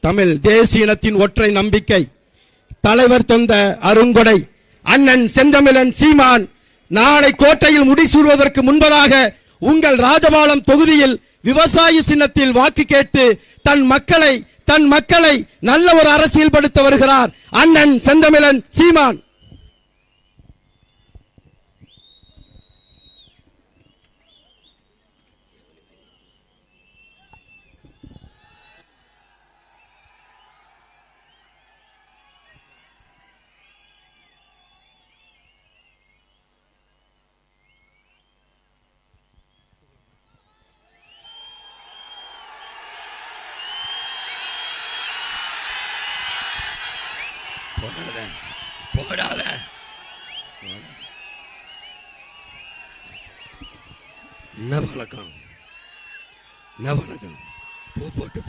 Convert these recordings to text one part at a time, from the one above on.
தமிழ் தேசிய இனத்தின் ஒற்றை நம்பிக்கை, தலைவர் தந்த அருங்கொடை அண்ணன் செந்தமிழன் சீமான் நாளை கோட்டையில் முடிசூடுவதற்கு முன்பதாக உங்கள் ராஜபாளையம் தொகுதியில் விவசாய சின்னத்தில் வாக்கு கேட்டு தன் மக்களை நல்ல ஒரு அரசியல் படுத்த வருகிறார் அண்ணன் செந்தமிழன் சீமான். போடாத என்ன பழக்கம் போட்டு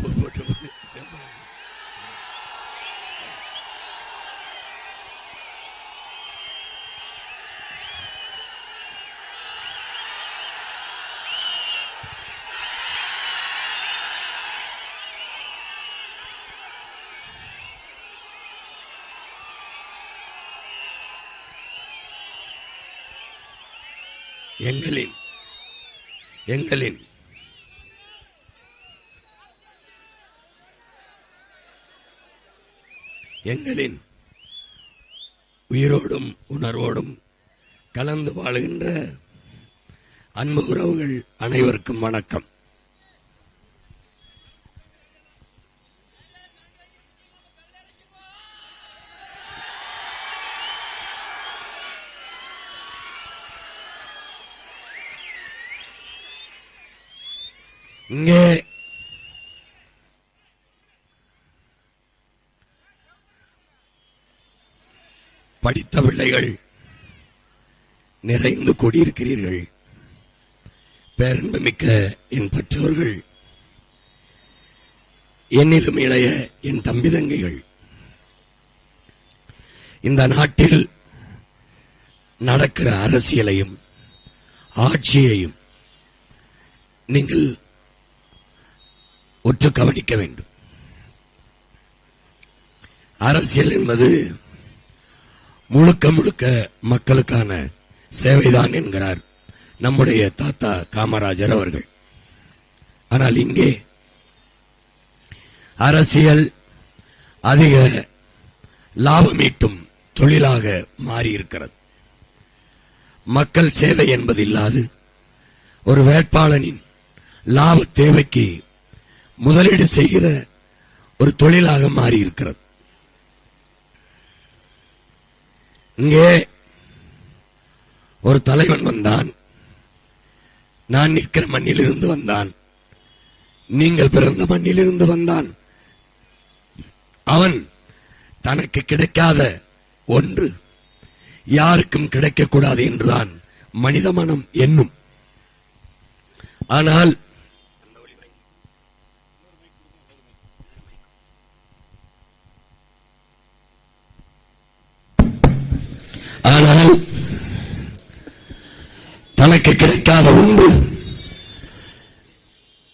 எங்களின் உயிரோடும் உணர்வோடும் கலந்து வாழுகின்ற அன்பு உறவுகள் அனைவருக்கும் வணக்கம். இங்கே படித்த பிள்ளைகள் நிறைந்து கூடியிருக்கிறீர்கள். பேரன்புமிக்க என் பெற்றோர்கள், என்னிலும் இளைய என் தம்பி தங்கைகள், இந்த நாட்டில் நடக்கிற அரசியலையும் ஆட்சியையும் நீங்கள் உற்று கவனிக்க வேண்டும். அரசியல் என்பது முழுக்க முழுக்க மக்களுக்கான சேவைதான் என்கிறார் நம்முடைய தாத்தா காமராஜர் அவர்கள். ஆனால் இங்கே அரசியல் அதிக லாபமீட்டும் தொழிலாக மாறியிருக்கிறது. மக்கள் சேவை என்பது இல்லாது ஒரு வேட்பாளனின் லாப தேவைக்கு முதலீடு செய்கிற ஒரு தொழிலாக மாறியிருக்கிறது. இங்கே ஒரு தலைவன் வந்தான், நான் நிற்கிற மண்ணிலிருந்து வந்தான், நீங்கள் பிறந்த மண்ணிலிருந்து வந்தான். அவன் தனக்கு கிடைக்காத ஒன்று யாருக்கும் கிடைக்கக்கூடாது என்றுதான் மனித மனம் எண்ணும். ஆனால் தனக்கு கிடைக்காத ஒன்று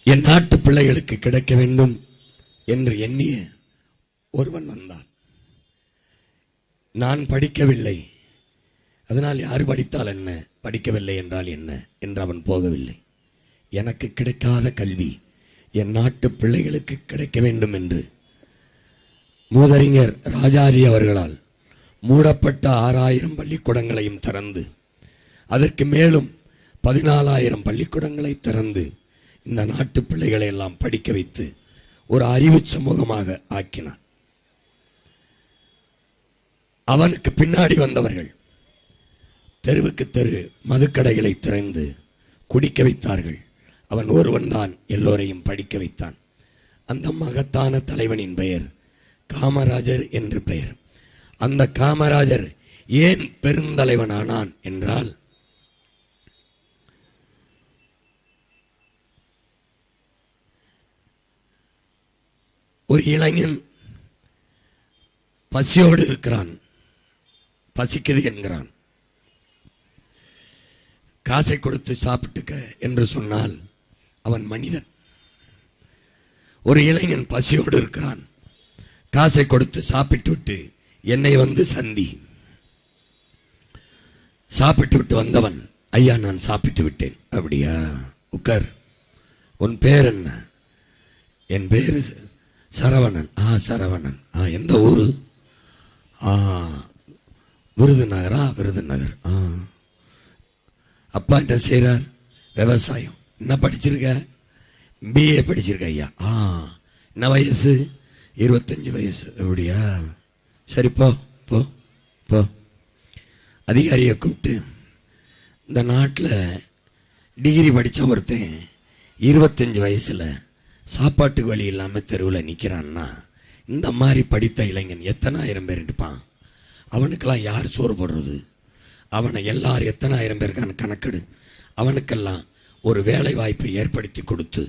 என் நாட்டு பிள்ளைகளுக்கு கிடைக்க வேண்டும் என்று எண்ணிய ஒருவன் வந்தான். நான் படிக்கவில்லை, அதனால் யாரு படித்தால் என்ன, படிக்கவில்லை என்றால் என்ன என்று அவன் போகவில்லை. எனக்கு கிடைக்காத கல்வி என் நாட்டு பிள்ளைகளுக்கு கிடைக்க வேண்டும் என்று மூதறிஞர் ராஜாஜி அவர்களால் மூடப்பட்ட 6000 பள்ளிக்கூடங்களையும் திறந்து அதற்கு மேலும் 14,000 பள்ளிக்கூடங்களை திறந்து இந்த நாட்டு பிள்ளைகளை எல்லாம் படிக்க வைத்து ஒரு அறிவு சமூகமாக ஆக்கினார். அவனுக்கு பின்னாடி வந்தவர்கள் தெருவுக்கு தெரு மதுக்கடைகளை திறந்து குடிக்க வைத்தார்கள். அவன் ஒருவன் தான் எல்லோரையும் படிக்க வைத்தான். அந்த மகத்தான தலைவனின் பெயர் காமராஜர் என்று பெயர். அந்த காமராஜர் ஏன் பெருந்தலைவனானான் என்றால், ஒரு இளைஞன் பசியோடு இருக்கிறான், பசிக்குது என்கிறான். காசை கொடுத்து சாப்பிட்டுக்க என்று சொன்னால் அவன் மனிதன். ஒரு இளைஞன் பசியோடு இருக்கிறான், காசை கொடுத்து சாப்பிட்டு விட்டு என்னை வந்து சந்தி. சாப்பிட்டு விட்டு வந்தவன், ஐயா நான் சாப்பிட்டு விட்டேன். அப்படியா, உட்கார். உன் பேர் என்ன? என் பேரு சரவணன். சரவணன். எந்த ஊரு? விருதுநகரா? விருதுநகர். அப்பா என்ன செய்யறார்? விவசாயம். என்ன படிச்சிருக்க? BA படிச்சிருக்க ஐயா. என்ன வயசு? 25 வயசு. அப்படியா, சரி போ போ போ. அதிகாரியை கூப்பிட்டு, இந்த நாட்டில் டிகிரி படித்த ஒருத்தன் 25 வயசுல சாப்பாட்டுக்கு வழி இல்லாமல் தெருவில் நிற்கிறான்னா, இந்த மாதிரி படித்த இளைஞன் எத்தனாயிரம் பேர் இருப்பான்? அவனுக்கெல்லாம் யார் சோறு போடுறது? அவனை எல்லாரும் எத்தனாயிரம் பேருக்கான கணக்கெடு. அவனுக்கெல்லாம் ஒரு வேலை வாய்ப்பை ஏற்படுத்தி கொடுத்து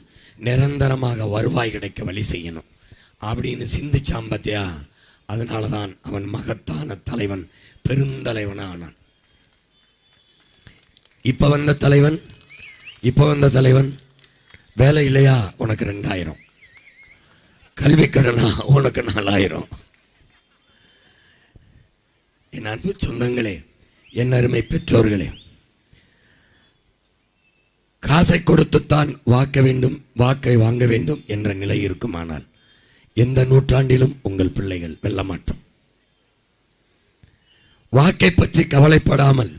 நிரந்தரமாக வருவாய் கிடைக்க வழி செய்யணும் அப்படின்னு சிந்திச்சான் பார்த்தியா? அதனால தான் அவன் மகத்தான தலைவன், பெருந்தலைவனானான். இப்ப வந்த தலைவன் வேலை இல்லையா? உனக்கு 2000. கல்வி கடனா? உனக்கு 4000. என் அன்பு சொந்தங்களே, என் அருமை பெற்றோர்களே, காசை கொடுத்துத்தான் வாக்கை வாங்க வேண்டும் என்ற நிலை இருக்குமானால் எந்த நூற்றாண்டிலும் உங்கள் பிள்ளைகள் வெல்ல மாட்டோம். வாக்கை பற்றி கவலைப்படாமல்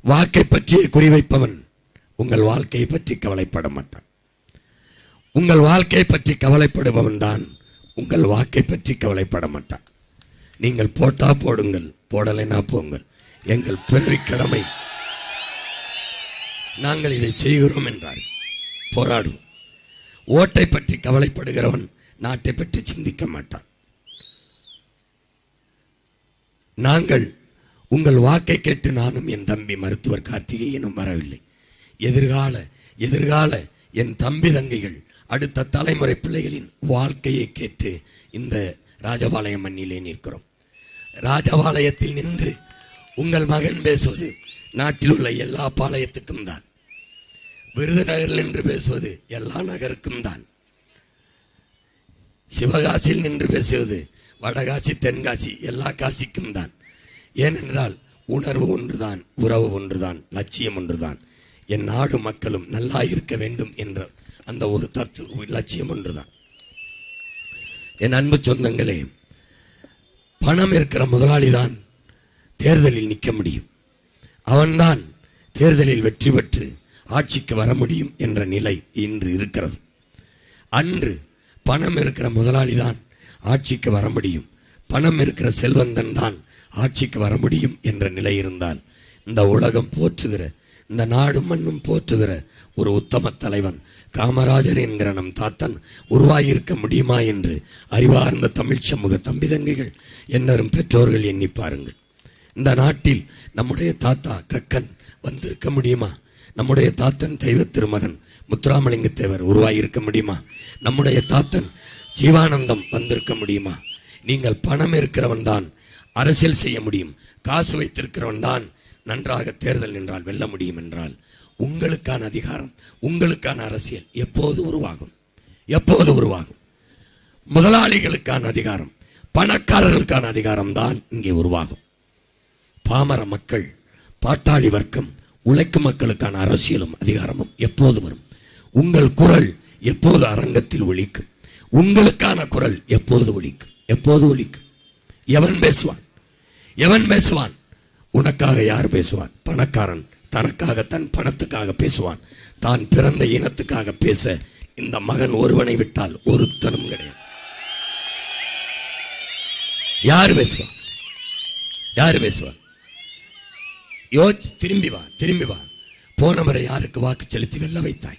வாக்கை பற்றியே குறிவைப்பவன் உங்கள் வாழ்க்கையை பற்றி கவலைப்பட மாட்டான். உங்கள் வாழ்க்கையை பற்றி கவலைப்படுபவன் தான் உங்கள் வாக்கை பற்றி கவலைப்பட மாட்டான். நீங்கள் போட்டா போடுங்கள், போடலைனா போங்கள். எங்கள் பிறவி கடமை, நாங்கள் இதை செய்கிறோம் என்றார் போராடும். ஓட்டை பற்றி கவலைப்படுகிறவன் நாட்டை பற்றி சிந்திக்க மாட்டான். நாங்கள் உங்கள் வாக்கை கேட்டு நானும் என் தம்பி மருத்துவர் கார்த்திகேயனும் வரவில்லை. எதிர்கால என் தம்பி தங்கைகள், அடுத்த தலைமுறை பிள்ளைகளின் வாழ்க்கையை கேட்டு இந்த ராஜபாளையம் மண்ணிலே நிற்கிறோம். ராஜபாளையத்தில் நின்று உங்கள் மகன் பேசுவது நாட்டில் உள்ள எல்லா பாளையத்துக்கும் தான். விருதுநகரில் நின்று பேசுவது எல்லா நகருக்கும் தான். சிவகாசியில் நின்று பேசுவது வடகாசி, தென்காசி, எல்லா காசிக்கும் தான். ஏனென்றால் உணர்வு ஒன்றுதான், உறவு ஒன்றுதான், லட்சியம் ஒன்றுதான். என் நாடு மக்களும் நல்லா இருக்க வேண்டும் என்ற அந்த ஒரு லட்சியம் ஒன்றுதான். என் அன்பு சொந்தங்களே, பணம் இருக்கிற முதலாளிதான் தேர்தலில் நிற்க முடியும். அவன்தான் தேர்தலில் வெற்றி பெற்று ஆட்சிக்கு வர முடியும் என்ற நிலை இன்று இருக்கிறது. அன்று பணம் இருக்கிற முதலாளிதான் ஆட்சிக்கு வர முடியும், பணம் இருக்கிற செல்வந்தன் தான் ஆட்சிக்கு வர முடியும் என்ற நிலை இருந்தால் இந்த உலகம் போற்றுகிற, இந்த நாடு மண்ணும் போற்றுகிற ஒரு உத்தம தலைவன் காமராஜர் என்கிற நம் தாத்தன் உருவாகியிருக்க முடியுமா என்று அறிவார்ந்த தமிழ் சமூக தம்பிதங்கைகள், என்னரும் பெற்றோர்கள் எண்ணி பாருங்கள். இந்த நாட்டில் நம்முடைய தாத்தா கக்கன் வந்திருக்க முடியுமா? நம்முடைய தாத்தன் தெய்வ திருமகன் முத்துராமலிங்க தேவர் உருவாகியிருக்க முடியுமா? நம்முடைய தாத்தன் ஜீவானந்தம் வந்திருக்க முடியுமா? நீங்கள் பணம் இருக்கிறவன் தான் அரசியல் செய்ய முடியும், காசு வைத்திருக்கிறவன் தான் நன்றாக தேர்தல் நின்றால் வெல்ல முடியும் என்றால் உங்களுக்கான அதிகாரம், உங்களுக்கான அரசியல் எப்போது உருவாகும்? எப்போது உருவாகும்? முதலாளிகளுக்கான அதிகாரம், பணக்காரர்களுக்கான அதிகாரம் தான் இங்கே உருவாகும். பாமர மக்கள், பாட்டாளி வர்க்கம், உழைக்கும் மக்களுக்கான அரசியலும் அதிகாரமும் எப்போது வரும்? உங்கள் குரல் எப்போது அரங்கத்தில் ஒலிக்கும்? உங்களுக்கான குரல் எப்போது ஒலிக்கும்? எப்போது ஒலிக்கும்? எவன் பேசுவான்? எவன் பேசுவான்? உனக்காக யார் பேசுவான்? பணக்காரன் தனக்காக, தன் பணத்துக்காக பேசுவான். தான் பிறந்த இனத்துக்காக பேச இந்த மகன் ஒருவனை விட்டால் ஒருத்தனும் கிடையாது. யார் பேசுவான்? யார் பேசுவான்? திரும்பி வா, திரும்பி வா. போனவரை யாருக்கு வாக்கு செலுத்தி வெல்ல வைத்தாய்?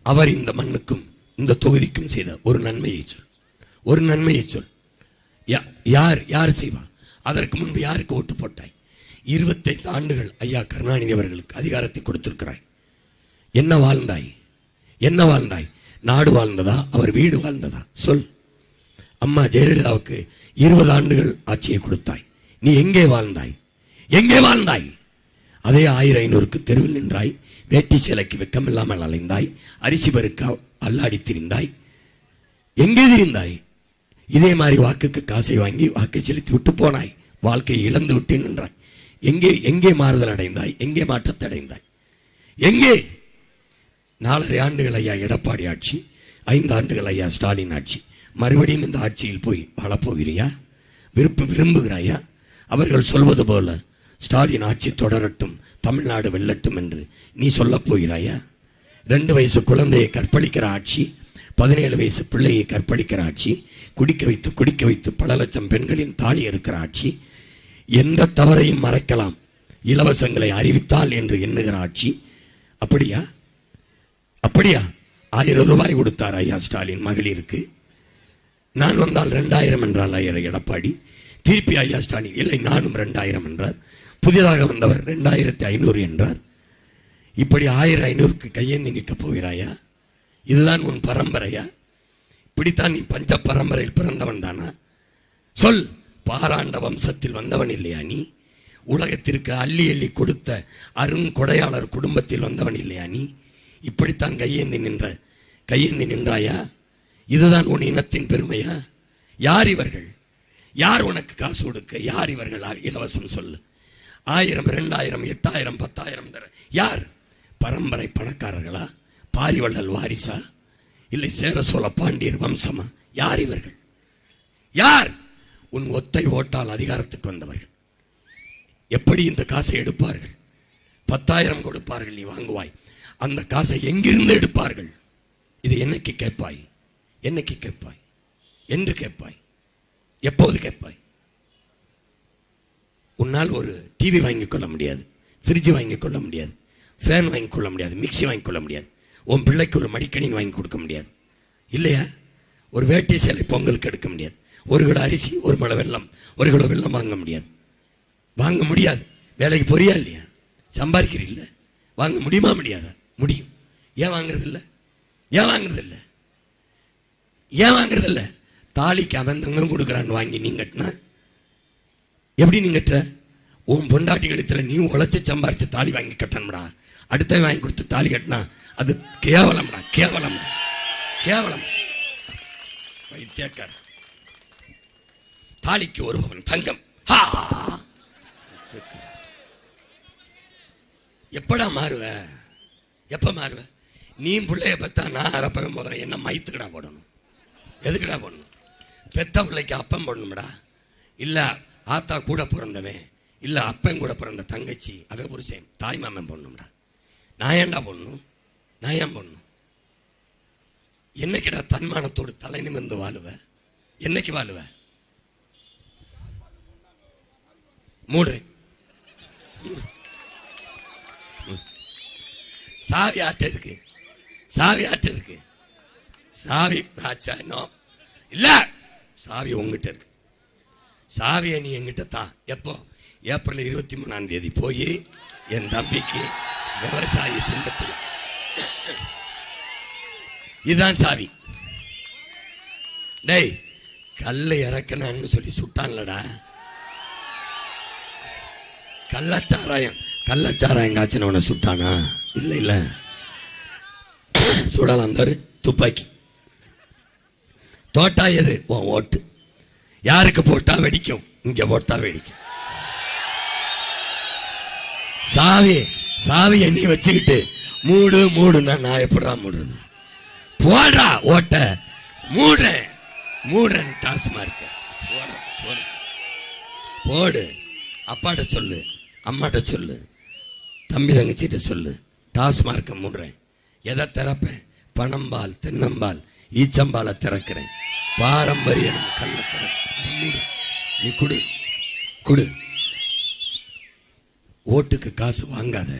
அவர் இந்த மண்ணுக்கும் இந்த தொகுதிக்கும் செய்த ஒரு நன்மையை சொல், ஒரு நன்மையை சொல். யார் செய்வா? அதற்கு முன்பு யாருக்கு ஓட்டு போட்டாய்? 25 ஆண்டுகள் ஐயா கருணாநிதி அவர்களுக்கு அதிகாரத்தை கொடுத்திருக்கிறாய். என்ன வாழ்ந்தாய்? என்ன வாழ்ந்தாய்? நாடு வாழ்ந்ததா? அவர் வீடு வாழ்ந்ததா? சொல். அம்மா ஜெயலலிதாவுக்கு 20 ஆண்டுகள் ஆட்சியை கொடுத்தாய். நீ எங்கே வாழ்ந்தாய்? எங்கே வாழ்ந்தாய்? அதே 1500க்கு தெருவில் நின்றாய், வேட்டி சேலைக்கு வெக்கமில்லாமல் அலைந்தாய், அரிசி பருக்க அல்லாடி திரிந்தாய். எங்கே திரிந்தாய்? இதே மாதிரி வாக்குக்கு காசை வாங்கி வாக்கு செலுத்தி விட்டு போனாய், வாழ்க்கையை இழந்து விட்டு நின்றாய். எங்கே எங்கே மாறுதல் அடைந்தாய்? எங்கே மாற்றத்தை அடைந்தாய்? எங்கே? 4.5 ஆண்டுகள் ஐயா எடப்பாடி ஆட்சி, 5 ஆண்டுகள் ஐயா ஸ்டாலின் ஆட்சி. மறுபடியும் இந்த ஆட்சியில் போய் வாழப்போகிறியா? விரும்புகிறாயா? அவர்கள் சொல்வது போல ஸ்டாலின் ஆட்சி தொடரட்டும், தமிழ்நாடு வெல்லட்டும் என்று நீ சொல்லப் போகிறாயா? 2 வயசு குழந்தையை கற்பழிக்கிற ஆட்சி, 17 வயசு பிள்ளையை கற்பழிக்கிற ஆட்சி, குடிக்க வைத்து பல லட்சம் பெண்களின் தாலி இருக்கிற ஆட்சி, எந்த தவறையும் மறைக்கலாம், இலவசங்களை அறிவித்தால் என்று எண்ணுகிற ஆட்சி. அப்படியா? 1000 ரூபாய் கொடுத்தார் ஐயா ஸ்டாலின் மகளிருக்கு. நான் வந்தால் 2000 என்றால் ஐயா எடப்பாடி. திருப்பி ஐயா ஸ்டாலின் இல்லை நானும் 2000 என்றார். புதிதாக வந்தவர் 2500 என்றார். இப்படி 1500க்கு கையேந்தி நிற்கப் போகிறாயா? இதுதான் உன் பரம்பரையா? இப்படித்தான் நீ பஞ்ச பரம்பரையில் பிறந்தவன் தானா? சொல். பாராண்ட வம்சத்தில் வந்தவன் இல்லையா நீ? உலகத்திற்கு அள்ளி அள்ளி கொடுத்த அருங்கொடையாளர் குடும்பத்தில் வந்தவன் இல்லையா நீ? இப்படித்தான் கையேந்தி நின்றாயா? இதுதான் உன் இனத்தின் பெருமையா? யார் இவர்கள்? யார் உனக்கு காசு கொடுக்க? யார் இவர்கள்? இலவசம் சொல்லு. 1000 2000 8000 10,000 தர யார்? பரம்பரை பணக்காரர்களா? பாரிவள்ளல் வாரிசா? இல்லை சேர சோழ பாண்டியர் வம்சமா? யார் இவர்கள்? யார்? உன் ஒத்தை ஓட்டால் அதிகாரத்துக்கு வந்தவர்கள். எப்படி இந்த காசை எடுப்பார்கள்? 10,000 கொடுப்பார்கள், நீ வாங்குவாய். அந்த காசை எங்கிருந்து எடுப்பார்கள்? இது என்னைக்கு கேட்பாய்? என்னைக்கு கேட்பாய்? என்று கேட்பாய்? எப்போது கேட்பாய்? உன்னால் ஒரு டிவி வாங்கிக் கொள்ள முடியாது, ஃப்ரிட்ஜ் வாங்கிக் கொள்ள முடியாது, ஃபேன் வாங்கிக் கொள்ள முடியாது, மிக்சி வாங்கிக் கொள்ள முடியாது. உன் பிள்ளைக்கு ஒரு மடிக்கணினி வாங்கி கொடுக்க முடியாது இல்லையா? ஒரு வேட்டி சேலை பொங்கலுக்கு எடுக்க முடியாது. 1 கிலோ அரிசி, 1 முளை வெல்லம், 1 கிலோ வெல்லம் வாங்க முடியாது. வேலைக்கு போறியா இல்லையா? சம்பாதிக்கிறீல்ல? வாங்க முடியுமா? முடியாதா? முடியும். ஏன் வாங்குறதில்ல? தாலிக்கு அவன் தங்க கொடுக்குறான்னு வாங்கி நீ கட்டினா எப்படி? நீ கட்டுற? உன் பொண்டாட்டி கழுத்துல நீ உழைச்சி சம்பாரிச்சு தாலி வாங்கி கட்டணும்டா. அடுத்த வாங்கி கொடுத்து தாலி கட்டினா அது கேவலம்டா, கேவலம். வைத்தியக்கார தாலிக்கு 1 பவன் தங்கம். எப்படா மாறுவ? எப்ப மாறுவ? நீ பிள்ளைய பெத்தா நான் அரப்பவே முதல்ல என்ன மைத்துக்கடா போடணும்? எதுக்குடா போடணும்? பெத்த பிள்ளைக்கு அப்பம் போடணும்டா. இல்ல ஆத்தா கூட பிறந்தவன், இல்ல அப்பன் கூட பிறந்த தங்கச்சி, அவ புருஷன், தாய் மாமன் போடணும்டா. நான் ஏன்டா போடணும்? நான் ஏன் போடணும்? என்னைக்குடா தன்மானத்தோடு தலை நிமிர்ந்து வாழுவ? என்னைக்கு வாழுவ? மூடுறேன். சாவி ஆட்ட இருக்கு. சாவி இல்ல, சாவி உங்ககிட்ட இருக்கு. சாவியை நீ எங்கிட்ட தான். எப்போ? ஏப்ரல் 23ஆம் தேதி போய் என் தம்பிக்கு விவசாயி சின்னத்தில் இதுதான் சாவி. டேய், கல்லை இறக்கணும்னு சொல்லி சுட்டான்லடா. கள்ளச்சாராயம் காய்ச்சினவனை சுட்டானா? இல்ல சுடலாம். தரு துப்பாக்கி. தோட்டா எது? உன் ஓட்டு. யாருக்கு போட்டா வெடிக்கும்? இங்க போட்டா வெடிக்கும். சாவி எண்ணி வச்சுக்கிட்டு மூடுன்னா நான் எப்படா மூடுறது? போடுறா ஓட்ட. மூடுறேன். டாஸ்மார்க் போடு. அப்பாட்ட சொல்லு, அம்மாட்ட சொல்லு, தம்பி தங்கச்சிட்ட சொல்லு. டாஸ்மார்க்க மூடுறேன். எதை திறப்பேன்? பணம்பால், தென்னம்பால், ஈச்சம்பாலை திறக்கிறேன். பாரம்பரியம் கள்ள திறக்கிறேன். நீ குடு. ஓட்டுக்கு காசு வாங்காத.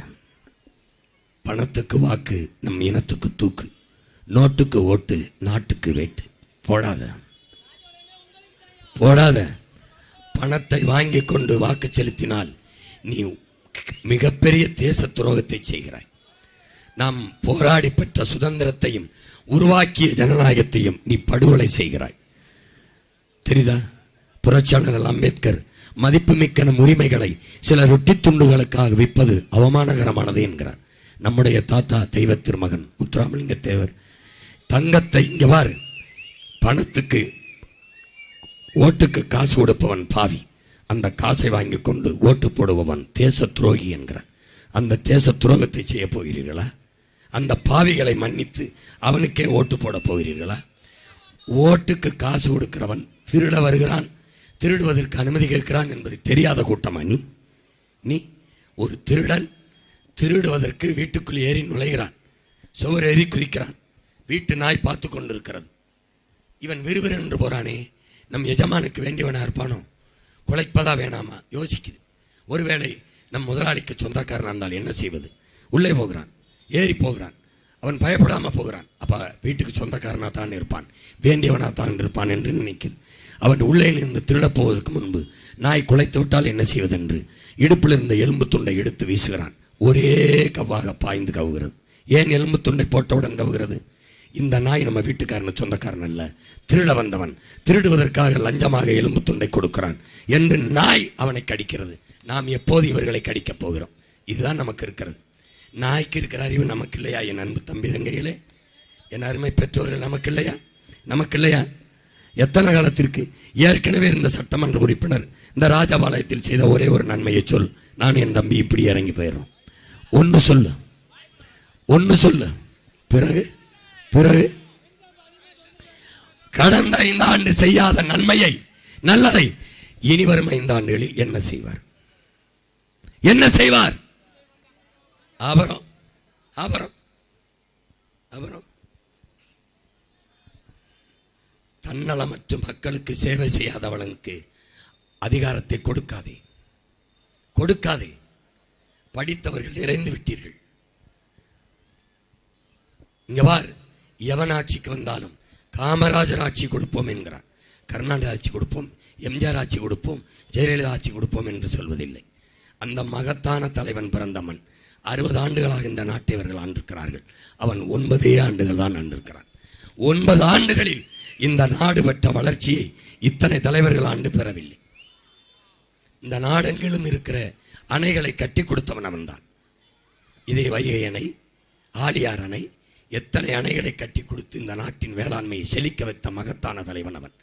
பணத்துக்கு வாக்கு, நம் இனத்துக்கு தூக்கு. நோட்டுக்கு ஓட்டு, நாட்டுக்கு வேட்டு. போடாத. பணத்தை வாங்கி கொண்டு வாக்கு செலுத்தினால் நீ மிகப்பெரிய தேச துரோகத்தை செய்கிறாய். நாம் போராடி பெற்ற சுதந்திரத்தையும் உருவாக்கிய ஜனநாயகத்தையும் நீ படுகொலை செய்கிறாய். தெரியுதா? புரட்சியாளர் அம்பேத்கர் மதிப்புமிக்க நம் உரிமைகளை சில ரொட்டி துண்டுகளுக்காக விற்பது அவமானகரமானது என்கிறார். நம்முடைய தாத்தா தெய்வ திருமகன் முத்துராமலிங்க தேவர் தங்கத்தை இங்க பாரு, பணத்துக்கு ஓட்டுக்கு காசு கொடுப்பவன் பாவி, அந்த காசை வாங்கி கொண்டு ஓட்டு போடுபவன் தேச துரோகி என்கிறார். அந்த தேச துரோகத்தை செய்ய போகிறீர்களா? அந்த பாவிகளை மன்னித்து அவனுக்கே ஓட்டு போட போகிறீர்களா? ஓட்டுக்கு காசு கொடுக்கிறவன் திருட வருகிறான், திருடுவதற்கு அனுமதி கேட்கிறான் என்பது தெரியாத கூட்டமா நீ? ஒரு திருடன் திருடுவதற்கு வீட்டுக்குள் ஏறி நுழைகிறான், சுவர் ஏறி குதிக்கிறான், வீட்டு நாய் பார்த்து கொண்டிருக்கிறது. இவன் விறுவிறு போறானே, நம் எஜமானுக்கு வேண்டியவனா இருப்பானோ? குலைப்பதா வேணாமா யோசிக்குது. ஒருவேளை நம் முதலாளிக்கு சொந்தக்காரன் இருந்தால் என்ன செய்வது? உள்ளே போகிறான், ஏறி போகிறான், அவன் பயப்படாம போகிறான். அப்ப வீட்டுக்கு சொந்தக்காரனா தான் இருப்பான், வேண்டியவனா தான் இருப்பான் என்று நினைக்கிறது. அவன் உள்ளே இருந்து திருடப் போவதற்கு முன்பு நாய் குலைத்து விட்டால் என்ன செய்வதென்று இடுப்பில் இருந்த எலும்பு துண்டை எடுத்து வீசுகிறான். ஒரே கவ்வாக பாய்ந்து கவுகிறது. ஏன் எலும்பு துண்டை போட்டவுடன் கவுகிறது? இந்த நாய் நம்ம வீட்டுக்காரன் சொந்தக்காரன் அல்ல, திருட வந்தவன், திருடுவதற்காக லஞ்சமாக எலும்பு துண்டை கொடுக்கிறான் என்று நாய் அவனை கடிக்கிறது. நாம் எப்போது இவர்களை கடிக்கப் போகிறோம்? இதுதான் நமக்கு இருக்கிறது. நாய்க்கு இருக்கிற அறிவு நமக்கு இல்லையா? என் அன்பு தம்பி தங்கைகளே, என் அருமை பெற்றோர்கள் நமக்கு இல்லையா? நமக்கு இல்லையா? எத்தனை காலத்திற்கு? ஏற்கனவே இருந்த சட்டமன்ற உறுப்பினர் இந்த ராஜபாளையத்தில் செய்த ஒரே ஒரு நன்மையை சொல், நான் என் தம்பி இப்படி இறங்கி போயிடுறோம். ஒன்று சொல்லு, ஒன்று சொல்லு. பிறகு பிறகு கடந்த 5 ஆண்டு செய்யாத நன்மையை, நல்லதை இனி வரும் 5 ஆண்டுகளில் என்ன செய்வார்? என்ன செய்வார்? அப்புறம் அப்புறம் அப்புறம் தன்னலமற்ற மக்களுக்கு சேவை செய்யாதவனுக்கு அதிகாரத்தை கொடுக்காதே, கொடுக்காதே. படித்தவர்கள் நிறைந்து விட்டீர்கள். இங்க பார், எவன் ஆட்சிக்கு வந்தாலும் காமராஜர் ஆட்சி கொடுப்போம் என்கிறார், கருணாநிதி ஆட்சி கொடுப்போம், எம்ஜிஆர் ஆட்சி கொடுப்போம், ஜெயலலிதா ஆட்சி கொடுப்போம் என்று சொல்வதில்லை. அந்த மகத்தான தலைவன் பிறந்த மண். 60 ஆண்டுகளாக இந்த நாட்டை அவர்கள் ஆண்டிருக்கிறார்கள். அவன் 9 ஆண்டுகள் தான் ஆண்டிருக்கிறான். 9 ஆண்டுகளில் இந்த நாடு பெற்ற வளர்ச்சியை இத்தனை தலைவர்கள் ஆண்டு பெறவில்லை. இந்த நாடெங்கிலும் இருக்கிற அணைகளை கட்டி கொடுத்தவன் அவன்தான். இதே வைகை அணை, ஆலியார் அணை, எத்தனை அணைகளை கட்டி கொடுத்து இந்த நாட்டின் வேளாண்மையை செழிக்க வைத்த மகத்தான தலைவன் அவன்.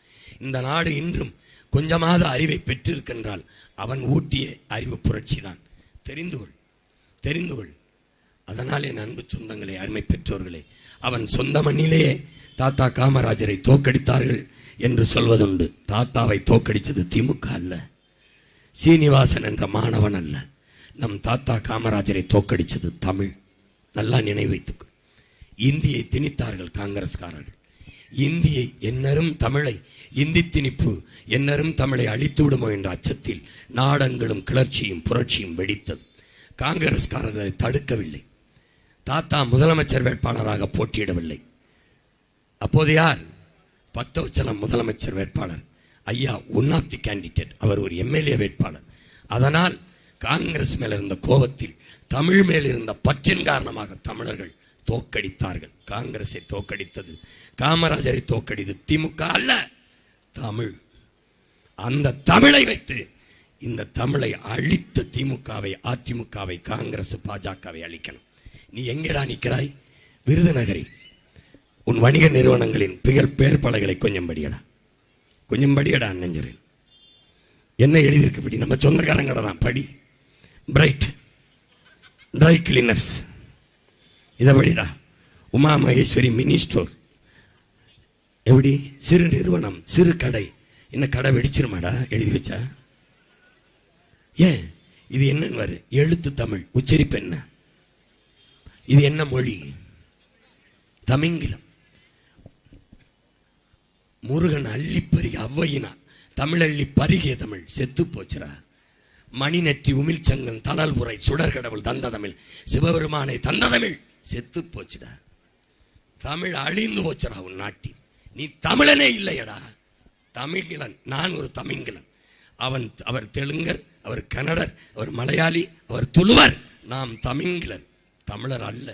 இந்த நாடு இன்றும் கொஞ்சமாவது அறிவை பெற்றிருக்கின்றால் அவன் ஊட்டிய அறிவு புரட்சி தான். தெரிந்து கொள், தெரிந்து கொள். அதனால் என் அன்பு சொந்தங்களே, அருமை பெற்றோர்களே, அவன் சொந்த மண்ணிலேயே தாத்தா காமராஜரை தோக்கடித்தார்கள் என்று சொல்வதுண்டு. தாத்தாவை தோக்கடித்தது திமுக அல்ல, சீனிவாசன் என்ற மாணவன் அல்ல. நம் தாத்தா காமராஜரை தோக்கடித்தது தமிழ். நல்லா நினைவைத்துக். இந்தியை திணித்தார்கள் காங்கிரஸ்காரர்கள். இந்தியை என்னரும் தமிழை, இந்தி திணிப்பு என்னரும் தமிழை அழித்து விடுமோ என்ற அச்சத்தில் நாடெங்கிலும் கிளர்ச்சியும் புரட்சியும் வெடித்தது. காங்கிரஸ்காரர்களை தடுக்கவில்லை. தாத்தா முதலமைச்சர் வேட்பாளராக போட்டியிடவில்லை. அப்போது யார்? பக்தவச்சலம் முதலமைச்சர் வேட்பாளர். ஐயா ஒன் ஆஃப் தி கேண்டிடேட், அவர் ஒரு எம்எல்ஏ வேட்பாளர். அதனால் காங்கிரஸ் மேல் இருந்த கோபத்தில், தமிழ் மேல் இருந்த பற்றின் காரணமாக தமிழர்கள் தோக்கடித்தார்கள். காங்கிரஸை தோக்கடித்தது, காமராஜரை தோக்கடித்தது திமுக அல்ல, தமிழ். அந்த தமிழை வைத்து இந்த தமிழை அழித்த திமுகவை, அதிமுகவை, காங்கிரஸ், பாஜகவை அழிக்கணும். நீ எங்கடா நிற்கிறாய்? விருதுநகரில் உன் வணிக நிறுவனங்களின் பெயர் பலகைகளை கொஞ்சம் படியடா, கொஞ்சம் படியடா. அண்ணஞ்சரில் என்ன எழுதியிருக்கு படி, நம்ம சொந்தக்காரங்கட தான் படி. பிரைட் ட்ரை கிளீனர்ஸ், இதை படிடா. உமா மகேஸ்வரி மினி ஸ்டோர், எப்படி? சிறு நிறுவனம், சிறு கடை. என்ன கடை வெடிச்சிருமாடா எழுதி வச்சா? ஏன் இது என்னன்னு வரு? எழுத்து தமிழ், உச்சரிப்பு என்ன? இது என்ன மொழி? தமிங்கிலம். முருகன் அள்ளிப்பறி அவ்வையினார் தமிழள்ளி பருகிய தமிழ் செத்து போச்சுரா. மணி நெற்றி உமிழ் சங்கன் தளல் உரை சுடர் கடவுள் தந்த தமிழ், சிவபெருமானை தந்த தமிழ் செத்து போச்சுடா. தமிழ் அழிந்து போச்சுடா உன் நாட்டில். நீ தமிழனே இல்லையடா. தமிங்கிலன். நான் ஒரு தமிங்கிலன். அவர் தெலுங்கர், அவர் கன்னடர், அவர் மலையாளி, அவர் துளுவர். நாம் தமிங்கிலன், தமிழர் அல்ல.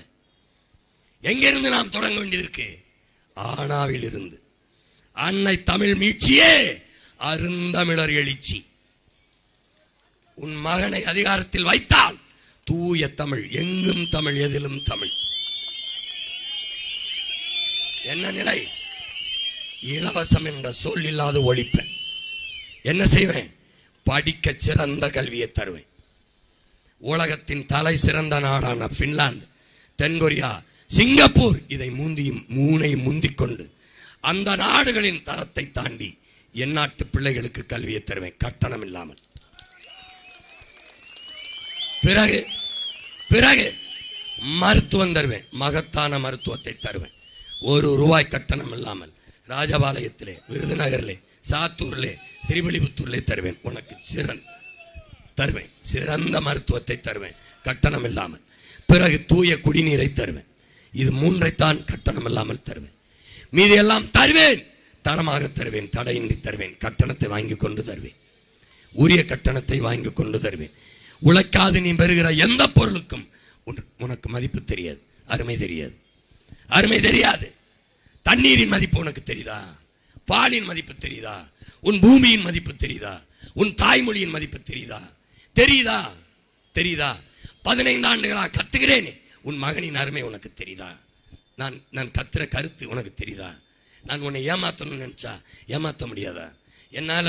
எங்கிருந்து நாம் தொடங்க வேண்டியதற்கு? ஆனாவில் இருந்து. அன்னை தமிழ் மீட்சியே அருந்தமிழர் எழுச்சி. உன் மகனை அதிகாரத்தில் வைத்தால் தூய தமிழ், எங்கும் தமிழ், எதிலும் தமிழ். என்ன நிலை? இலவசம் என்ற சொல் இல்லாத ஒழிப்பேன். என்ன செய்வேன்? படிக்க சிறந்த கல்வியை தருவேன். உலகத்தின் தலை சிறந்த நாடான பின்லாந்து, தென்கொரியா, சிங்கப்பூர் இதை மூணையும் முந்திக் கொண்டு அந்த நாடுகளின் தரத்தை தாண்டி என் நாட்டு பிள்ளைகளுக்கு கல்வியை தருவேன், கட்டணம் இல்லாமல். பிறகு பிறகு மருத்துவம் தருவேன், மகத்தான மருத்துவத்தை தருவேன். ₹1 கட்டணம் இல்லாமல் ராஜபாளையத்திலே, விருதுநகரிலே, சாத்தூரிலே, திருவிழிபுத்தூரிலே தருவேன். உனக்கு தருவேன், சிறந்த மருத்துவத்தை தருவேன், கட்டணம் இல்லாமல். பிறகு தூய குடிநீரை தருவேன். இது 3ஐத்தான் கட்டணம் இல்லாமல் தருவேன். மீதி எல்லாம் தருவேன், தரமாக தருவேன், தடையின்றி தருவேன், கட்டணத்தை வாங்கி கொண்டு தருவேன், உரிய கட்டணத்தை வாங்கி கொண்டு தருவேன். உழைக்காது நீ பெறுகிற எந்த பொருளுக்கும் உனக்கு மதிப்பு தெரியாது, அருமை தெரியாது, அருமை தெரியாது. தண்ணீரின் மதிப்பு உனக்கு தெரியுதா? பாலின் மதிப்பு தெரியுதா? உன் பூமியின் மதிப்பு தெரியுதா? உன் தாய்மொழியின் மதிப்பு தெரியுதா? தெரியுதா? தெரியுதா? 15 ஆண்டுகளா கத்துகிறேன். உன் மகனின் அருமை உனக்கு தெரியுதா? நான் கத்துற கருத்து உனக்கு தெரியுதா? நான் உன்னை ஏமாத்தணும்னு நினைச்சா ஏமாத்த முடியாதா? என்னால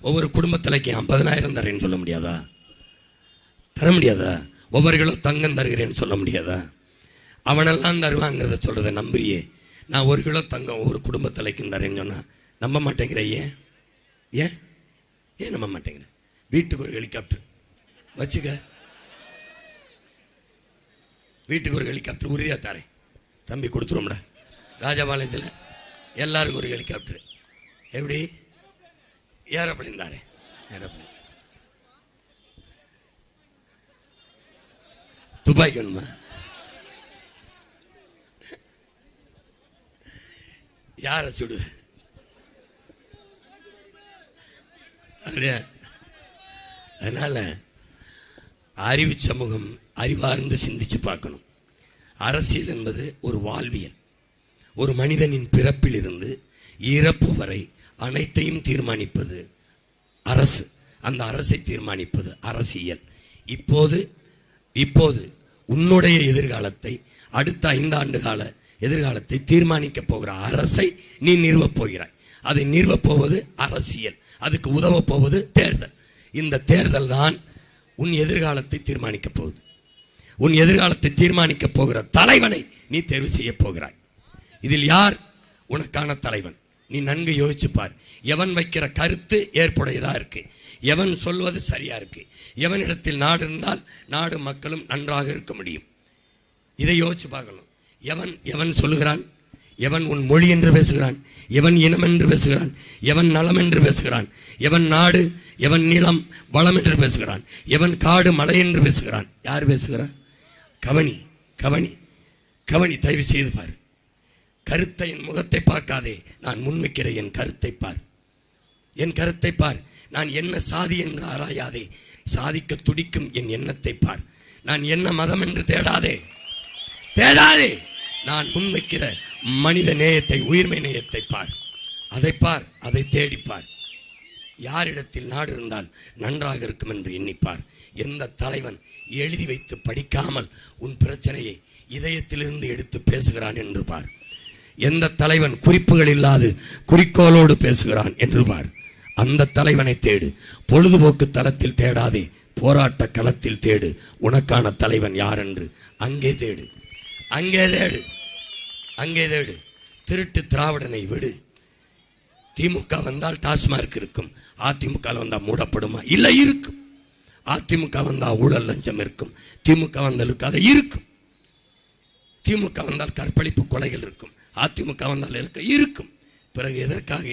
ஒவ்வொரு குடும்பத்திலைக்கு 50,000 தரேன்னு சொல்ல முடியாதா? தர முடியாதா? ஒவ்வொரு கிலோ தங்கம் தருகிறேன்னு சொல்ல முடியாதா? அவனெல்லாம் தருவாங்கிறத சொல்றதை நம்புறியே. நான் 1 கிலோ தங்கம் ஒவ்வொரு குடும்பத்திலைக்கும் தரேன்னு சொன்னா நம்ப மாட்டேங்கிற. ஏன் ஏன் ஏன் நம்ப மாட்டேங்கிற? வீட்டுக்கு ஒரு ஹெலிகாப்டர் வச்சுக்க, வீட்டுக்கு ஒரு ஹெலிகாப்டர் உறுதியாக தரேன் தம்பி, கொடுத்துருவோம்டா. ராஜபாளையத்தில் எல்லாருக்கும் ஒரு ஹெலிகாப்டர். எப்படி? ஏரோப்ளைன் தாரேன், ஏரோப்ளைன். துபாய்க்கு வேணுமா? யார சுடு? அதனால அறிவு சமூகம் அறிவார்ந்து சிந்திச்சு பார்க்கணும். அரசியல் என்பது ஒரு வாழ்வியல். ஒரு மனிதனின் பிறப்பில் இருந்து இறப்பு வரை அனைத்தையும் தீர்மானிப்பது அரசு. அந்த அரசை தீர்மானிப்பது அரசியல். இப்போது உன்னுடைய எதிர்காலத்தை, அடுத்த 5 ஆண்டு கால எதிர்காலத்தை தீர்மானிக்க போகிற அரசை நீ நிறுவப் போகிறாய். அதை நிறுவப் போவது அரசியல். அதுக்கு உதவப் போவது தேர்தல். இந்த தேர்தல் தான் உன் எதிர்காலத்தை தீர்மானிக்க போகுது. உன் எதிர்காலத்தை தீர்மானிக்க போகிற தலைவனை நீ தேர்வு செய்ய போகிறாய். இதில் யார் உனக்கான தலைவன்? நீ நன்கு யோசிச்சு பார். எவன் வைக்கிற கருத்து ஏற்புடையதா இருக்கு, எவன் சொல்வது சரியா இருக்கு, எவனிடத்தில் நாடு இருந்தால் நாடு மக்களும் நன்றாக இருக்க முடியும். இதை யோசிச்சு பார்க்கணும். எவன் சொல்லுகிறான், எவன் உன் மொழி என்று பேசுகிறான், எவன் இனம் என்று பேசுகிறான், எவன் நலம் என்று பேசுகிறான், எவன் நாடு, எவன் நிலம் வளம் என்று பேசுகிறான், எவன் காடு மலை என்று பேசுகிறான். யார் பேசுகிறான்? கவனி கவனி கவனி, தயவு செய்து பார். கருத்தை, என் முகத்தை பார்க்காதே, நான் முன்வைக்கிற என் கருத்தை பார். என் கருத்தை பார். நான் என்ன சாதி என்று ஆராயாதே, சாதிக்க துடிக்கும் என் எண்ணத்தை பார். நான் என்ன மதம் என்று தேடாதே. நான் முன்வைக்கிற மனித நேயத்தை, உயிர்மை நேயத்தை பார். அதை பார், அதை தேடிப்பார். யாரிடத்தில் நாடு இருந்தால் நன்றாக இருக்கும் என்று எண்ணிப்பார். எந்த தலைவன் எழுதி வைத்து படிக்காமல் உன் பிரச்சனையை இதயத்திலிருந்து எடுத்து பேசுகிறான் என்று பார். எந்த தலைவன் குறிப்புகள் இல்லாது குறிக்கோளோடு பேசுகிறான் என்று பார். அந்த தலைவனை தேடு. பொழுதுபோக்கு தளத்தில் தேடாதே, போராட்ட களத்தில் தேடு. உனக்கான தலைவன் யார் என்று அங்கே தேடு, அங்கே தேடு, அங்கே தேடு. திருட்டு திராவிடனை விடு. திமுக வந்தால் டாஸ்மார்க் இருக்கும், அதிமுக வந்தால் மூடப்படுமா? இல்லை, இருக்கும். அதிமுக வந்தால் ஊழல் லஞ்சம் இருக்கும், திமுக வந்தால் இருக்காது, இருக்கும். திமுக வந்தால் கற்பழிப்பு கொலைகள் இருக்கும், அதிமுக வந்தால் இருக்கும். பிறகு எதற்காக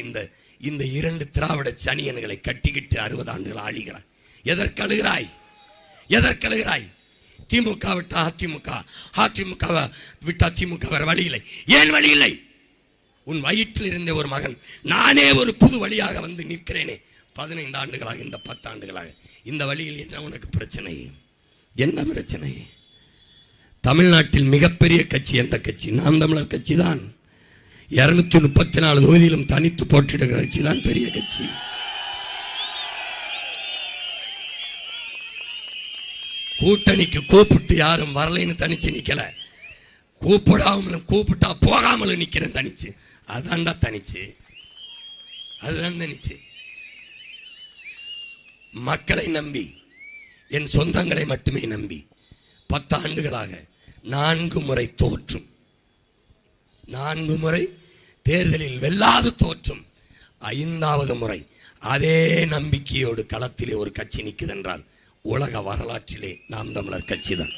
இந்த 2 திராவிட சனியன்களை கட்டிக்கிட்டு 60 ஆண்டுகள் ஆளுகிறாய்? எதற்கழுகிறாய்? எதற்கழுகிறாய்? திமுக விட்டா அதிமுக, அதிமுக விட்டா திமுக வேற வழி இல்லை. ஏன் வழி இல்லை? உன் வயிற்றில் இருந்த ஒரு மகன், நானே ஒரு புது வழியாக வந்து நிற்கிறேனே. 15 ஆண்டுகளாக, இந்த 10 ஆண்டுகளாக இந்த வழியில் என்ன உனக்கு பிரச்சனை? என்ன பிரச்சனை? தமிழ்நாட்டில் மிகப்பெரிய கட்சி எந்த கட்சி? நாம் தமிழர் கட்சி தான். 234 தொகுதியிலும் தனித்து போட்டியிடுகிற கட்சி தான் பெரிய கட்சி. கூட்டணிக்கு கூப்பிட்டு யாரும் வரலைன்னு தனிச்சு நிக்கல. கூப்பிடாமலும் கூப்பிட்டா போகாமலும் நிக்கிறேன் தனிச்சு. அதான்டா தனிச்சு, அதுதான் தனிச்சு. மக்களை நம்பி, என் சொந்தங்களை மட்டுமே நம்பி 10 ஆண்டுகளாக 4 முறை தோற்றும், 4 முறை தேர்தலில் வெல்லாது தோற்றும் 5வது முறை அதே நம்பிக்கையோடு களத்திலே ஒரு கட்சி நிற்குதென்றால் உலக வரலாற்றிலே நாம் தமிழர் கட்சி தான்.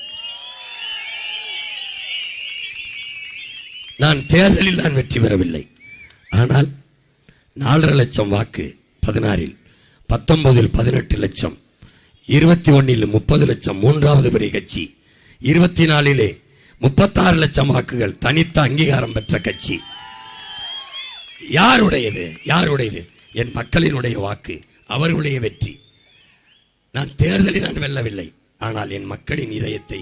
நான் தேர்தலில் தான் வெற்றி பெறவில்லை. ஆனால் 4.5 லட்சம் வாக்கு 16இல், 19இல் 18 லட்சம், 21இல் 30 லட்சம் மூன்றாவது பெரிய கட்சி, 24இலே 36 லட்சம் வாக்குகள் தனித்த அங்கீகாரம் பெற்ற கட்சி. யாருடையது? என் மக்களினுடைய வாக்கு, அவர்களுடைய வெற்றி. நான் தேர்தலில் தான் வெல்லவில்லை. ஆனால் என் மக்களின் இதயத்தை,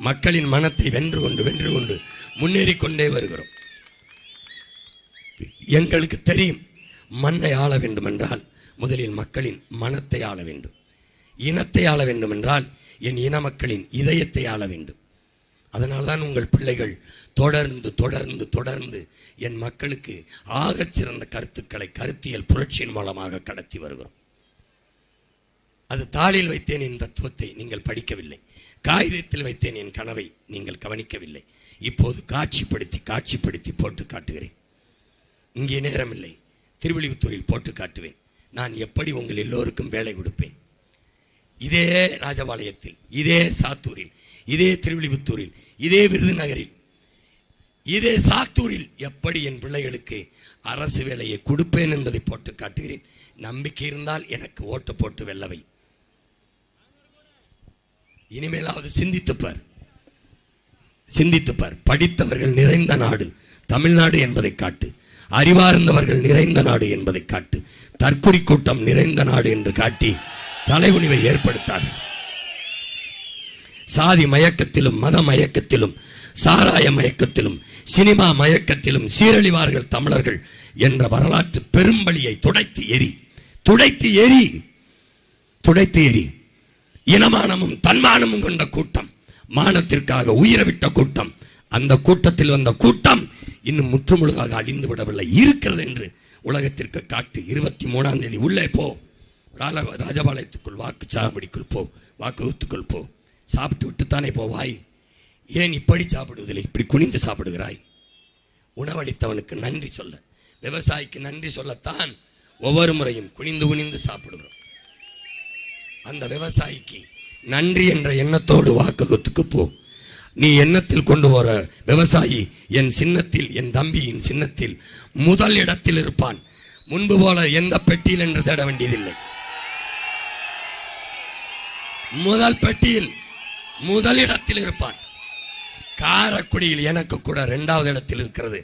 மக்களின் மனத்தை வென்று கொண்டு முன்னேறி கொண்டே வருகிறோம். எங்களுக்கு தெரியும், மண்ணை ஆள வேண்டும் என்றால் முதலில் மக்களின் மனத்தை ஆள வேண்டும். இனத்தை ஆள வேண்டும் என்றால் என் இன மக்களின் இதயத்தை ஆள வேண்டும். அதனால்தான் உங்கள் பிள்ளைகள் தொடர்ந்து என் மக்களுக்கு ஆகச் சிறந்த கருத்துக்களை கருத்தியல் புரட்சியின் மூலமாக கடத்தி வருகிறோம். அது தாளில் வைத்தேன் என் தத்துவத்தை நீங்கள் படிக்கவில்லை, காகிதத்தில் வைத்தேன் என் கனவை நீங்கள் கவனிக்கவில்லை. இப்போது காட்சிப்படுத்தி போட்டு காட்டுகிறேன். இங்கே நேரமில்லை, திருவிழிபுத்தூரில் போட்டு காட்டுவேன். நான் எப்படி உங்கள் எல்லோருக்கும் வேலை கொடுப்பேன். இதே ராஜபாளையத்தில், இதே சாத்தூரில், இதே திருவிழிபுத்தூரில், இதே விருதுநகரில், இதே சாத்தூரில் எப்படி என் பிள்ளைகளுக்கு அரசு வேலையை கொடுப்பேன் என்பதை போட்டு காட்டுகிறேன். நம்பிக்கை இருந்தால் எனக்கு ஓட்டு போட்டு வெல்லவை. இனிமேலாவது சிந்தித்துப்பார். படித்தவர்கள் நிறைந்த நாடு தமிழ்நாடு என்பதை காட்டு, அறிவார்ந்தவர்கள் நிறைந்த நாடு என்பதை காட்டு, தற்குறி கூட்டம் நிறைந்த நாடு என்று காட்டி தலைகுனிவை ஏற்படுத்தாது. சாதி மயக்கத்திலும், மத மயக்கத்திலும், சாராய மயக்கத்திலும், சினிமா மயக்கத்திலும் சீரழிவார்கள் தமிழர்கள் என்ற வரலாற்று பெரும்பலியை துடைத்து எரி. இனமானமும் தன்மானமும் கொண்ட கூட்டம், மானத்திற்காக உயிரவிட்ட கூட்டம். அந்த கூட்டத்தில் வந்த கூட்டம் இன்னும் முற்றுமுழுதாக அழிந்து விடவில்லை, இருக்கிறது என்று உலகத்திற்கு காட்டு. 23ஆம் தேதி உள்ளே போ, ராஜபாளையத்துக்குள், வாக்குச்சாவடிக்குள் போ, வாக்குத்துக்குள் போ. சாப்பிட்டு விட்டுத்தானே போவாய். ஏன் இப்படி சாப்பிடுவதில்லை? இப்படி குனிந்து சாப்பிடுகிறாய். உணவளித்தவனுக்கு நன்றி சொல்ல, விவசாயிக்கு நன்றி சொல்லத்தான் ஒவ்வொரு முறையும் குனிந்து சாப்பிடுகிறோம். அந்த விவசாயிக்கு நன்றி என்ற எண்ணத்தோடு வாக்குத்துக்கு போ. நீ எண்ணத்தில் கொண்டு போற விவசாயி என் சின்னத்தில், என் தம்பியின் சின்னத்தில் முதல் இடத்தில் இருப்பான். முன்பு போல எந்த பெட்டியில் என்று தேட வேண்டியதில்லை. முதல் பெட்டியில் முதலிடத்தில் இருப்பான். காரக்குடியில் எனக்கு கூட 2வது இடத்தில் இருக்கிறது.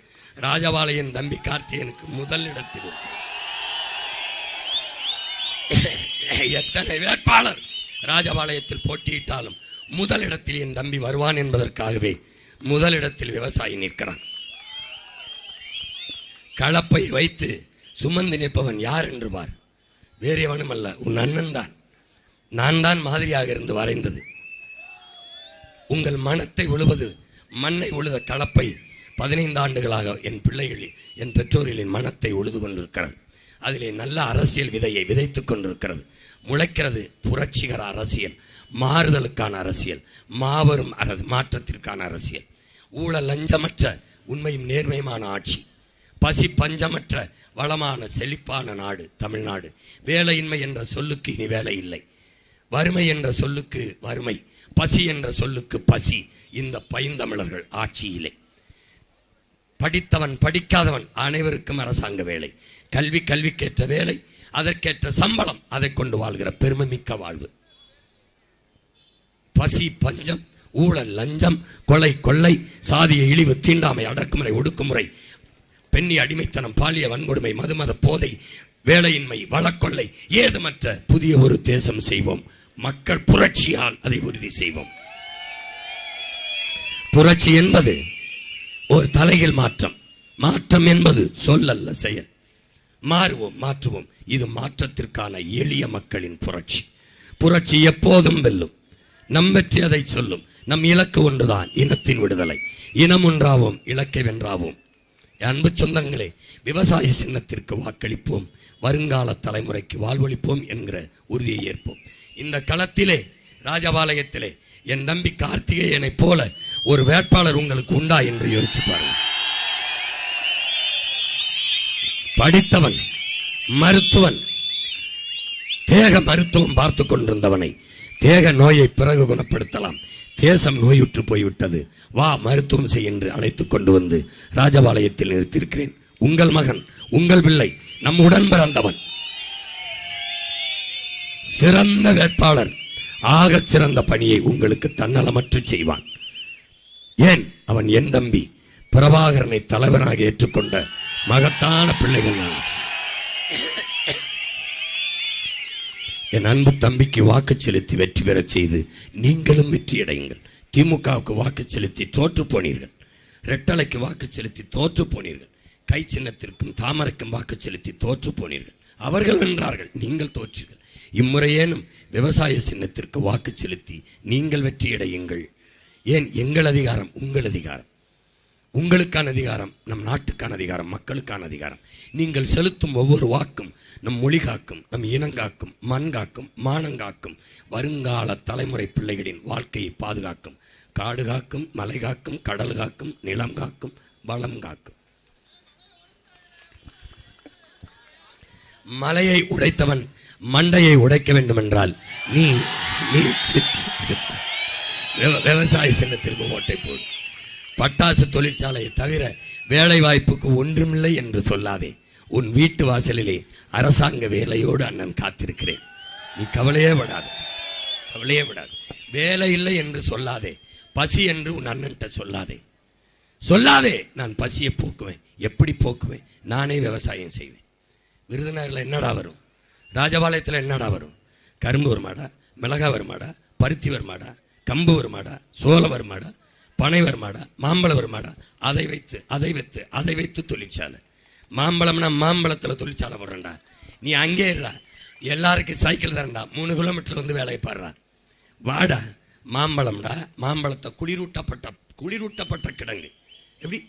ராஜபாளையன் தம்பி கார்த்திகனுக்கு முதல் இடத்தில். எத்தனை வேட்பாளர் ராஜபாளையத்தில் போட்டியிட்டாலும் முதலிடத்தில் என் தம்பி வருவான் என்பதற்காகவே முதலிடத்தில் விவசாயி நிற்கிறான். களப்பை வைத்து சுமந்து நிற்பவன் யார் என்று பார். வேறு எவனும் அல்ல, உன் அண்ணன் தான். நான் தான் மாதிரியாக இருந்து வரைந்தது. உங்கள் மனத்தை உழுவது, மண்ணை உழுத களப்பை 15 ஆண்டுகளாக என் பிள்ளைகளில், என் பெற்றோர்களின் மனத்தை உழுது கொண்டிருக்கிறது. அதிலே நல்ல அரசியல் விதையை விதைத்துக் கொண்டிருக்கிறது. முளைக்கிறது புரட்சிகர அரசியல், மாறுதலுக்கான அரசியல், மாபெரும் மாற்றத்திற்கான அரசியல். ஊழல் லஞ்சமற்ற உண்மையும் நேர்மையுமான ஆட்சி, பசி பஞ்சமற்ற வளமான செழிப்பான நாடு தமிழ்நாடு. வேலையின்மை என்ற சொல்லுக்கு இனி வேலை இல்லை, வறுமை என்ற சொல்லுக்கு வறுமை, பசி என்ற சொல்லுக்கு பசி. இந்த பைந்தமிழர்கள் ஆட்சியிலே படித்தவன் படிக்காதவன் அனைவருக்கும் அரசாங்க வேலை, கல்விக்கேற்ற வேலை, அதற்கேற்ற சம்பளம், அதை கொண்டு வாழ்கிற பெருமைமிக்க வாழ்வு. பசி பஞ்சம், ஊழல் லஞ்சம், கொலை கொள்ளை, சாதிய இழிவு, தீண்டாமை, அடக்குமுறை, ஒடுக்குமுறை, பெண்ணி அடிமைத்தனம், பாலிய வன்கொடுமை, மதுமத போதை, வேலையின்மை, வழக்கொள்ளை ஏதுமற்ற புதிய ஒரு தேசம் செய்வோம். மக்கள் புரட்சியால் அதை உறுதி செய்வோம். புரட்சி என்பது ஒரு தலைகீழ் மாற்றம் என்பது சொல்லல்ல, செயல். மாற்றுவோம். இது மாற்றத்திற்கான எளிய மக்களின் புரட்சி எப்போதும் வெல்லும். நம் வெற்றி அதை சொல்லும். நம் இலக்கு ஒன்றுதான், இனத்தின் விடுதலை. இனம் ஒன்றாவோம், இலக்கை வென்றாவோம். அன்பு சொந்தங்களே, விவசாய சின்னத்திற்கு வாக்களிப்போம், வருங்கால தலைமுறைக்கு வாழ்வளிப்போம் என்கிற உறுதியை ஏற்போம். இந்த களத்திலே ராஜபாளையத்திலே என் தம்பி கார்த்திகேயனை போல ஒரு வேட்பாளர் உங்களுக்கு உண்டா என்று யோசிச்சு பாருங்க. படித்தவன், மருத்துவன், தேக மருத்துவம் பார்த்து கொண்டிருந்தவனை தேக நோயை பிறகு குணப்படுத்தலாம், தேசம் நோயுற்று போய்விட்டது, வா மருத்துவம் செய் என்று அழைத்துக் கொண்டு வந்து ராஜபாளையத்தில் நிறுத்தியிருக்கிறேன். உங்கள் மகன், உங்கள் பிள்ளை, நம் உடன் பிறந்தவன், சிறந்த வேட்பாளர், ஆகச் சிறந்த பணியை உங்களுக்கு தன்னலமற்று செய்வான். ஏன், அவன் என் தம்பி பிரபாகரனை தலைவராக ஏற்றுக்கொண்ட மகத்தான பிள்ளைகள் நான். என் அன்பு தம்பிக்கு வாக்கு செலுத்தி வெற்றி பெறச் செய்து நீங்களும் வெற்றியடையுங்கள். திமுகவுக்கு வாக்கு செலுத்தி தோற்று போனீர்கள், ரெட்டலைக்கு வாக்கு செலுத்தி தோற்று போனீர்கள், கை சின்னத்திற்கும் தாமரைக்கும் வாக்கு செலுத்தி தோற்று போனீர்கள். அவர்கள் வென்றார்கள், நீங்கள் தோற்றீர்கள். இம்முறையேனும் விவசாய சின்னத்திற்கு வாக்கு செலுத்தி நீங்கள் வெற்றியடையுங்கள். ஏன், எங்கள் அதிகாரம் உங்கள் அதிகாரம், உங்களுக்கான அதிகாரம், நம் நாட்டுக்கான அதிகாரம், மக்களுக்கான அதிகாரம். நீங்கள் செலுத்தும் ஒவ்வொரு வாக்கும் நம் மொழி காக்கும், நம் இனங்காக்கும், மண் காக்கும், மானங்காக்கும், வருங்கால தலைமுறை பிள்ளைகளின் வாழ்க்கையை பாதுகாக்கும், காடு காக்கும், மலை காக்கும், கடல் காக்கும், நிலம் காக்கும், வளம் காக்கும். மலையை உடைத்தவன் மண்டையை உடைக்க வேண்டும் என்றால் நீ விவசாய சின்னத்திற்கு ஓட்டை போடு. பட்டாசு தொழிற்சாலையை தவிர வேலை வாய்ப்புக்கு ஒன்றுமில்லை என்று சொல்லாதே. உன் வீட்டு வாசலிலே அரசாங்க வேலையோடு அண்ணன் காத்திருக்கிறேன், நீ கவலையே விடாது, கவலையே விடாது. வேலை இல்லை என்று சொல்லாதே, பசி என்று உன் அண்ணன்ட்ட சொல்லாதே, சொல்லாதே. நான் பசியை போக்குவேன். எப்படி போக்குவேன்? நானே விவசாயம் செய்வேன். விருதுநகரில் என்னடா வரும், ராஜபாளையத்தில் என்னடா வரும்? கரும்பு வருமாடா, மிளகா வருமாடா, பருத்தி வருமாடா, கம்பு வருமாடா, சோளம் வருமாடா, பனை வருமாடா, மாம்பழம் வருமாடா? அதை வைத்து தொழிற்சாலை. மாம்பழம்னா மாம்பழத்தில் தொழிற்சாலை போடுறேன்டா. நீ அங்கே இருடா, எல்லாருக்கும் சைக்கிள் தரண்டா, 3 கிலோமீட்டர் வந்து வேலையை பாடுறா. வாடா, மாம்பழம்டா, மாம்பழத்தை குளிரூட்டப்பட்ட கிடங்கு, எப்படி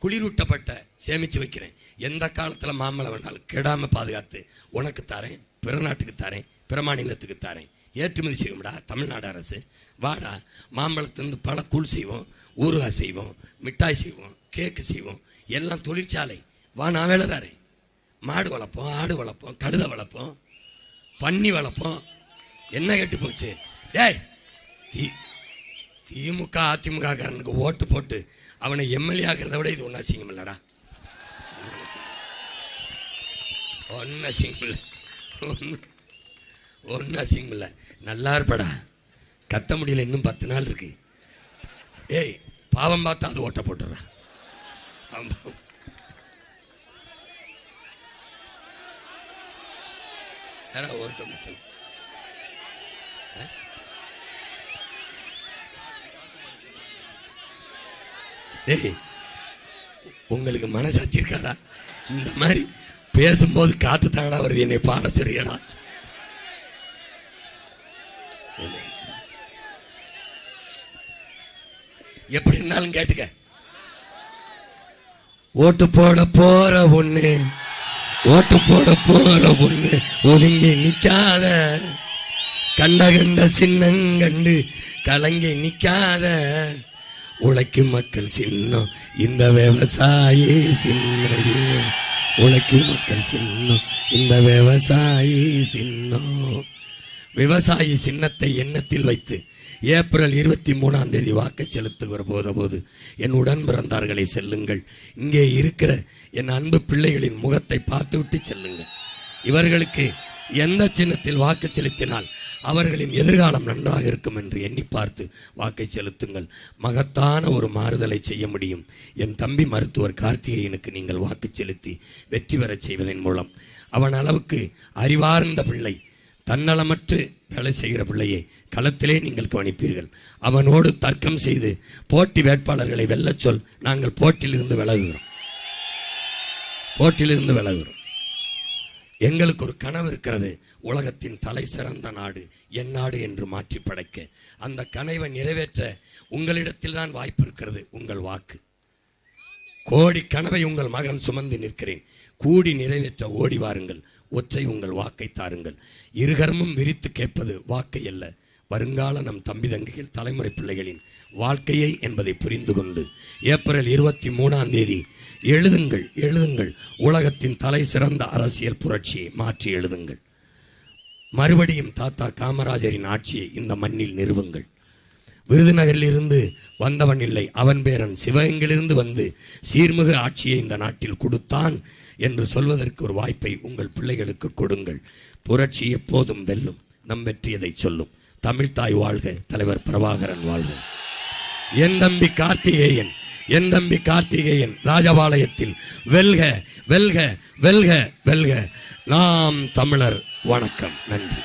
குளிரூட்டப்பட்ட சேமிச்சு வைக்கிறேன். எந்த காலத்தில் மாம்பழம் வேணாலும் கெடாமல் பாதுகாத்து உனக்கு தாரேன், பிற நாட்டுக்கு தாரேன், பிற மாநிலத்துக்கு தாரேன். ஏற்றுமதி செய்வோம்டா தமிழ்நாடு அரசு. வாடா, மாம்பழத்திலிருந்து பல கூழ் செய்வோம், ஊறுகாய் செய்வோம், மிட்டாய் செய்வோம், கேக்கு செய்வோம், எல்லாம் தொழிற்சாலை. வா, நான் வேலை தாரேன். மாடு வளர்ப்போம், ஆடு வளர்ப்போம், கழுதை வளர்ப்போம், பன்னி வளர்ப்போம். என்ன கெட்டு போச்சு? டேய், திமுக அதிமுக காரனுக்கு ஓட்டு போட்டு அவனை எம்எல்ஏ ஆகிறத விட இது ஒன்றும் அசிங்கம் இல்லடா, ஒன்றும் அசிங்கம் இல்லை, ஒன்றும் அசிங்கம் இல்லை. நல்லா இருப்படா, கத்த முடியல, இன்னும் 10 நாள் இருக்கு. ஏய், பாவம் பார்த்தா அது ஓட்ட போட்டுறா. ஒருத்தர் ஏய், உங்களுக்கு மனசாட்சி இருக்காடா? இந்த மாதிரி பேசும்போது காத்து தாங்கடா வருது, என்னை பாட தெரியடா. எப்படி இருந்தாலும் கேட்டுக்க. ஓட்டு போட போற பொண்ணு, ஓட்டு போட போற பொண்ணு ஒதுங்கி நிக்காத, கண்ட சின்னங்கண்டு கலங்கி நிக்காத, உழைக்கும் மக்கள் சின்னம் இந்த விவசாயி சின்னையே, உழைக்கும் மக்கள் சின்னம் இந்த விவசாயி சின்னம். விவசாயி சின்னத்தை எண்ணத்தில் வைத்து ஏப்ரல் 23ஆம் தேதி வாக்கு செலுத்துகிற போது என் உடன் பிறந்தார்களை செல்லுங்கள். இங்கே இருக்கிற என் அன்பு பிள்ளைகளின் முகத்தை பார்த்துவிட்டு செல்லுங்கள். இவர்களுக்கு எந்த சின்னத்தில் வாக்கு செலுத்தினால் அவர்களின் எதிர்காலம் நன்றாக இருக்கும் என்று எண்ணி பார்த்து வாக்கை செலுத்துங்கள். மகத்தான ஒரு மாறுதலை செய்ய முடியும். என் தம்பி மருத்துவர் கார்த்திகேயனுக்கு நீங்கள் வாக்கு செலுத்தி வெற்றி பெறச் செய்வதன் மூலம் அவன் அளவுக்கு அறிவார்ந்த பிள்ளை, தன்னலமற்று வேலை செய்கிற பிள்ளையை களத்திலே நீங்கள் கவனிப்பீர்கள். அவனோடு தர்க்கம் செய்து போட்டி வேட்பாளர்களை வெல்லச் சொல். நாங்கள் போட்டியிலிருந்து விலகுகிறோம். எங்களுக்கு ஒரு கனவு இருக்கிறது. உலகத்தின் தலை சிறந்த நாடு என் நாடு என்று மாற்றி படைக்க. அந்த கனவை நிறைவேற்ற உங்களிடத்தில் தான் வாய்ப்பு இருக்கிறது. உங்கள் வாக்கு கோடி கனவை உங்கள் மகன் சுமந்து நிற்கிறேன். கூடி நிறைவேற்ற ஓடி வாருங்கள். ஒற்றை உங்கள் வாக்கை தாருங்கள். இருகரமும் விரித்து கேட்பது வாக்கை அல்ல, வருங்கால நம் தம்பி தங்கைகள் தலைமுறை பிள்ளைகளின் வாழ்க்கையை என்பதை புரிந்து கொண்டு ஏப்ரல் 23 எழுதுங்கள், எழுதுங்கள். உலகத்தின் தலை சிறந்த அரசியல் புரட்சியை மாற்றி எழுதுங்கள். மறுபடியும் தாத்தா காமராஜரின் ஆட்சியை இந்த மண்ணில் நிறுவுங்கள். விருதுநகரில் இருந்து வந்தவன் இல்லை, அவன் பேரன் சிவகங்கையிலிருந்து வந்து சீர்மிகு ஆட்சியை இந்த நாட்டில் கொடுத்தான் என்று சொல்வதற்கு ஒரு வாய்ப்பை உங்கள் பிள்ளைகளுக்கு கொடுங்கள். புரட்சி எப்போதும் வெல்லும். நம் வெற்றியதை சொல்லும். தமிழ்தாய் வாழ்க, தலைவர் பிரபாகரன் வாழ்க. என் தம்பி கார்த்திகேயன், என் தம்பி கார்த்திகேயன் ராஜபாளையத்தில் வெல்க, வெல்க, வெல்க, வெல்க. நாம் தமிழர். வணக்கம், நன்றி.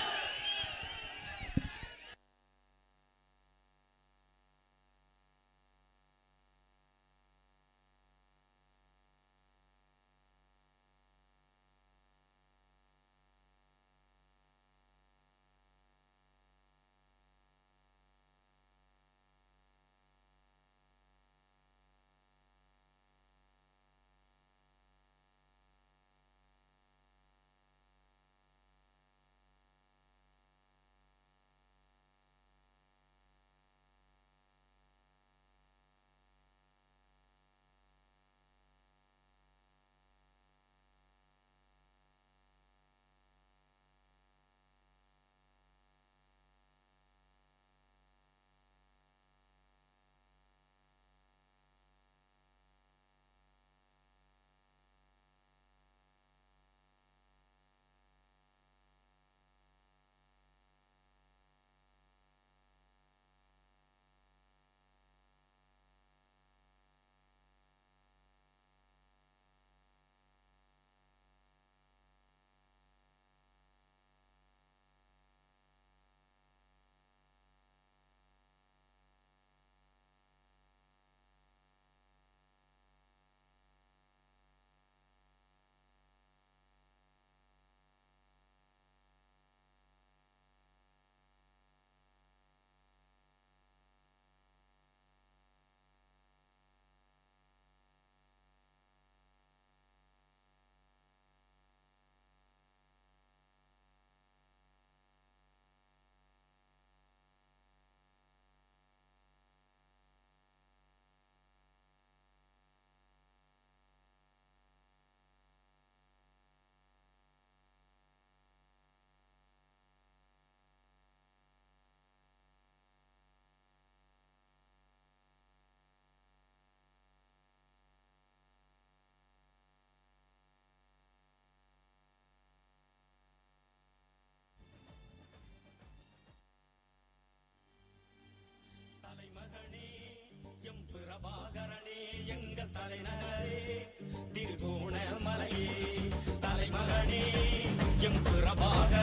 திருகோணமலையே தலைமகனே எம் பிரபாகரனே